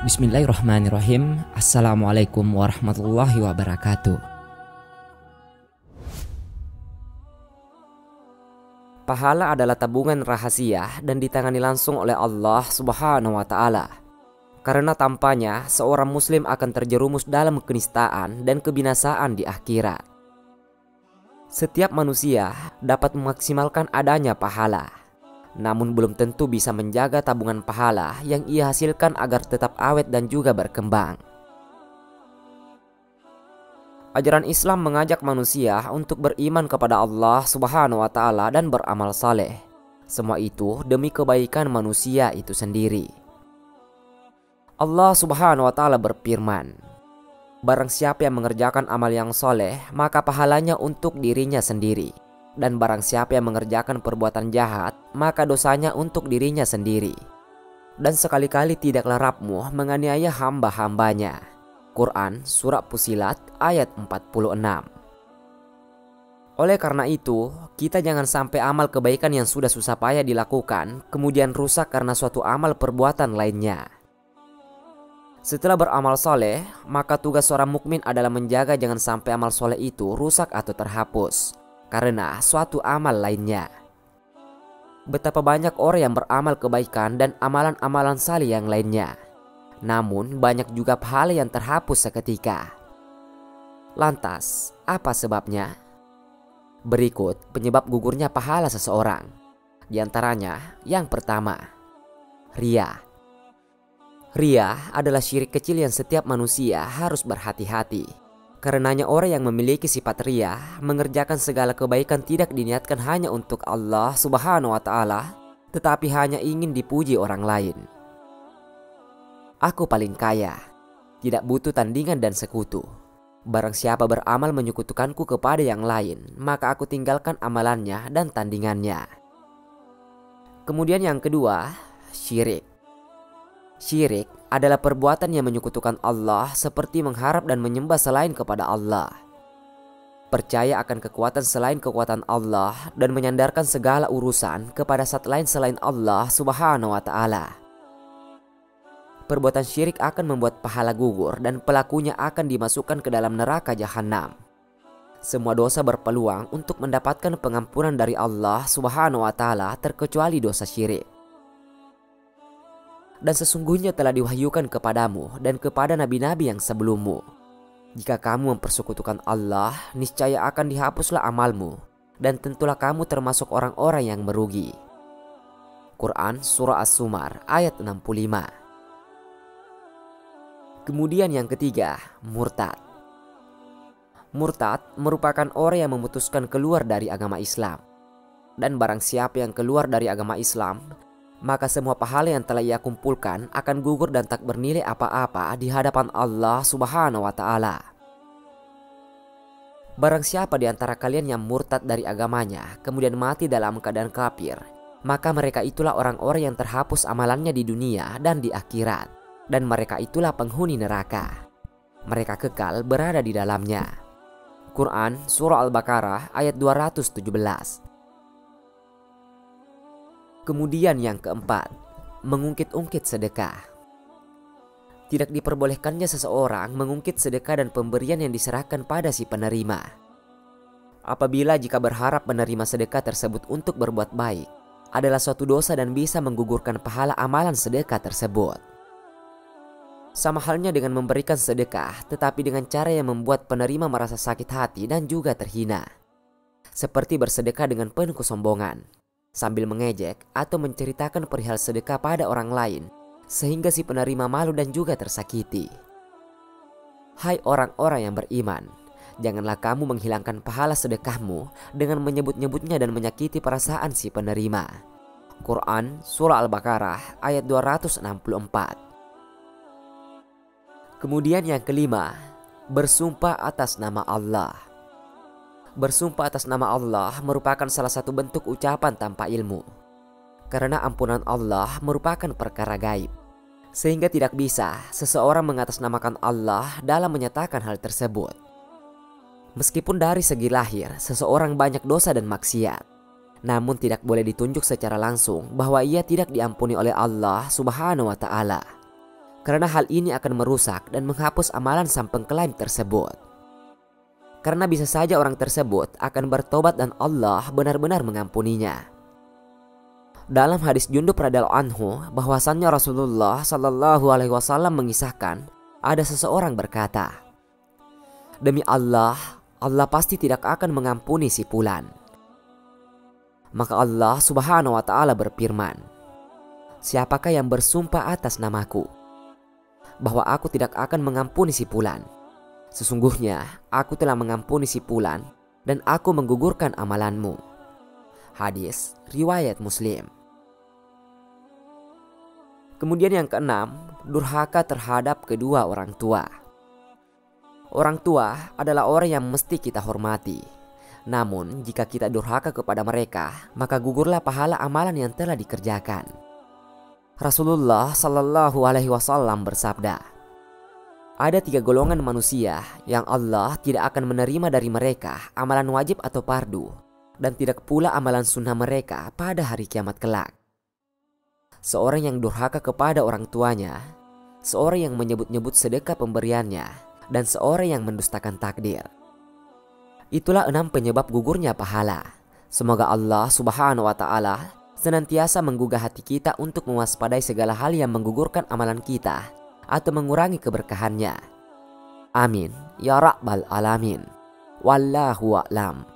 Bismillahirrahmanirrahim. Assalamualaikum warahmatullahi wabarakatuh. Pahala adalah tabungan rahasia dan ditangani langsung oleh Allah Subhanahu wa Ta'ala. Karena tanpanya seorang muslim akan terjerumus dalam kenistaan dan kebinasaan di akhirat. Setiap manusia dapat memaksimalkan adanya pahala, namun belum tentu bisa menjaga tabungan pahala yang ia hasilkan agar tetap awet dan juga berkembang. Ajaran Islam mengajak manusia untuk beriman kepada Allah Subhanahu wa Ta'ala dan beramal saleh. Semua itu demi kebaikan manusia itu sendiri. Allah Subhanahu wa Ta'ala berfirman, "Barang siapa yang mengerjakan amal yang soleh, maka pahalanya untuk dirinya sendiri. Dan barang siapa yang mengerjakan perbuatan jahat, maka dosanya untuk dirinya sendiri. Dan sekali-kali tidaklah Rabb-Mu menganiaya hamba-hambanya." Quran Surah Fussilat ayat 46. Oleh karena itu, kita jangan sampai amal kebaikan yang sudah susah payah dilakukan kemudian rusak karena suatu amal perbuatan lainnya. Setelah beramal soleh, maka tugas seorang mukmin adalah menjaga jangan sampai amal soleh itu rusak atau terhapus karena suatu amal lainnya. Betapa banyak orang yang beramal kebaikan dan amalan-amalan saleh yang lainnya, namun banyak juga pahala yang terhapus seketika. Lantas, apa sebabnya? Berikut penyebab gugurnya pahala seseorang. Di antaranya, yang pertama, riya. Riya adalah syirik kecil yang setiap manusia harus berhati-hati. Karenanya orang yang memiliki sifat riya mengerjakan segala kebaikan tidak diniatkan hanya untuk Allah Subhanahu wa Ta'ala, tetapi hanya ingin dipuji orang lain. Aku paling kaya, tidak butuh tandingan dan sekutu. Barang siapa beramal menyekutukanku kepada yang lain, maka aku tinggalkan amalannya dan tandingannya. Kemudian yang kedua, syirik. Syirik adalah perbuatan yang menyekutukan Allah seperti mengharap dan menyembah selain kepada Allah. Percaya akan kekuatan selain kekuatan Allah dan menyandarkan segala urusan kepada zat lain selain Allah Subhanahu wa Ta'ala. Perbuatan syirik akan membuat pahala gugur dan pelakunya akan dimasukkan ke dalam neraka jahanam. Semua dosa berpeluang untuk mendapatkan pengampunan dari Allah Subhanahu wa Ta'ala terkecuali dosa syirik. Dan sesungguhnya telah diwahyukan kepadamu dan kepada nabi-nabi yang sebelummu. Jika kamu mempersekutukan Allah, niscaya akan dihapuslah amalmu, dan tentulah kamu termasuk orang-orang yang merugi. Quran Surah As-Zumar ayat 65. Kemudian yang ketiga, murtad. Murtad merupakan orang yang memutuskan keluar dari agama Islam. Dan barang siapa yang keluar dari agama Islam, maka semua pahala yang telah ia kumpulkan akan gugur dan tak bernilai apa-apa di hadapan Allah Subhanahu wa Ta'ala. Barang siapa di antara kalian yang murtad dari agamanya kemudian mati dalam keadaan kafir, maka mereka itulah orang-orang yang terhapus amalannya di dunia dan di akhirat, dan mereka itulah penghuni neraka. Mereka kekal berada di dalamnya. Quran Surah Al-Baqarah ayat 217. Kemudian yang keempat, mengungkit-ungkit sedekah. Tidak diperbolehkannya seseorang mengungkit sedekah dan pemberian yang diserahkan pada si penerima. Apabila jika berharap menerima sedekah tersebut untuk berbuat baik, adalah suatu dosa dan bisa menggugurkan pahala amalan sedekah tersebut. Sama halnya dengan memberikan sedekah, tetapi dengan cara yang membuat penerima merasa sakit hati dan juga terhina. Seperti bersedekah dengan penuh kesombongan, sambil mengejek atau menceritakan perihal sedekah pada orang lain, sehingga si penerima malu dan juga tersakiti. Hai orang-orang yang beriman, janganlah kamu menghilangkan pahala sedekahmu dengan menyebut-nyebutnya dan menyakiti perasaan si penerima. Quran Surah Al-Baqarah ayat 264. Kemudian yang kelima, bersumpah atas nama Allah. Bersumpah atas nama Allah merupakan salah satu bentuk ucapan tanpa ilmu. Karena ampunan Allah merupakan perkara gaib, sehingga tidak bisa seseorang mengatasnamakan Allah dalam menyatakan hal tersebut. Meskipun dari segi lahir seseorang banyak dosa dan maksiat, namun tidak boleh ditunjuk secara langsung bahwa ia tidak diampuni oleh Allah Subhanahu wa Ta'ala. karena hal ini akan merusak dan menghapus amalan sang pengklaim tersebut. Karena bisa saja orang tersebut akan bertobat dan Allah benar-benar mengampuninya. Dalam hadis Jundub radhiyallahu anhu bahwasannya Rasulullah Shallallahu Alaihi Wasallam mengisahkan ada seseorang berkata, "Demi Allah, Allah pasti tidak akan mengampuni si fulan." Maka Allah Subhanahu Wa Taala berfirman, "Siapakah yang bersumpah atas namaku bahwa aku tidak akan mengampuni si fulan? Sesungguhnya aku telah mengampuni si fulan dan aku menggugurkan amalanmu." Hadis riwayat Muslim. Kemudian yang keenam, durhaka terhadap kedua orang tua. Orang tua adalah orang yang mesti kita hormati. Namun jika kita durhaka kepada mereka, maka gugurlah pahala amalan yang telah dikerjakan. Rasulullah Shallallahu Alaihi Wasallam bersabda, "Ada 3 golongan manusia yang Allah tidak akan menerima dari mereka amalan wajib atau fardu, dan tidak pula amalan sunnah mereka pada hari kiamat kelak. Seorang yang durhaka kepada orang tuanya, seorang yang menyebut-nyebut sedekah pemberiannya, dan seorang yang mendustakan takdir." Itulah 6 penyebab gugurnya pahala. Semoga Allah Subhanahu Wa Taala senantiasa menggugah hati kita untuk mewaspadai segala hal yang menggugurkan amalan kita atau mengurangi keberkahannya. Amin ya rabbal alamin. Wallahu a'lam.